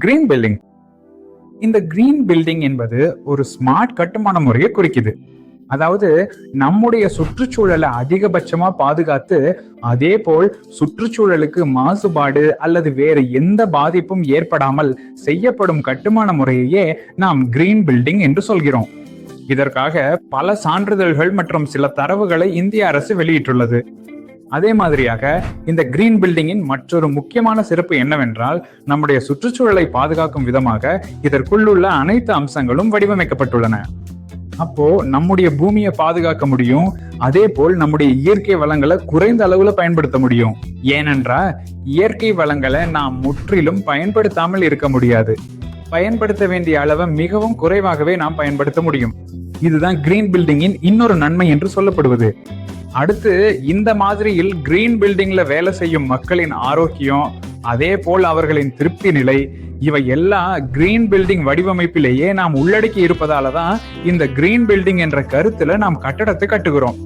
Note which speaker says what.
Speaker 1: Green building. இந்த green building என்பது ஒரு ஸ்மார்ட் கட்டுமான முறையை குறிக்குது. அதாவது நம்முடைய சுற்றுச்சூழலை அதிகபட்சமா பாதுகாத்து அதே போல் சுற்றுச்சூழலுக்கு மாசுபாடு அல்லது வேறு எந்த பாதிப்பும் ஏற்படாமல் செய்யப்படும் கட்டுமான முறையையே நாம் கிரீன் பில்டிங் என்று சொல்கிறோம். இதற்காக பல சான்றிதழ்கள் மற்றும் சில தரவுகளை இந்திய அரசு வெளியிட்டுள்ளது. அதே மாதிரியாக இந்த கிரீன் பில்டிங்கின் மற்றொரு முக்கியமான சிறப்பு என்னவென்றால், நம்முடைய சுற்றுச்சூழலை பாதுகாக்கும் விதமாக இதற்குள்ளுள்ள அனைத்து அம்சங்களும் வடிவமைக்கப்பட்டுள்ளன. அப்போ நம்முடைய பூமியை பாதுகாக்க முடியும், அதே போல் நம்முடைய இயற்கை வளங்களை குறைந்த அளவுல பயன்படுத்த முடியும். ஏனென்றால் இயற்கை வளங்களை நாம் முற்றிலும் பயன்படுத்தாமல் இருக்க முடியாது. பயன்படுத்த வேண்டிய அளவை மிகவும் குறைவாகவே நாம் பயன்படுத்த முடியும். இதுதான் கிரீன் பில்டிங்கின் இன்னொரு நன்மை என்று சொல்லப்படுவது. அடுத்து, இந்த மாதிரியில் கிரீன் பில்டிங்ல வேலை செய்யும் மக்களின் ஆரோக்கியம், அதே போல் அவர்களின் திருப்தி நிலை, இவை எல்லாம் கிரீன் பில்டிங் வடிவமைப்பிலேயே நாம் உள்ளடக்கி இருப்பதால தான் இந்த கிரீன் பில்டிங் என்ற கருத்துல நாம் கட்டடத்தை கட்டுகிறோம்.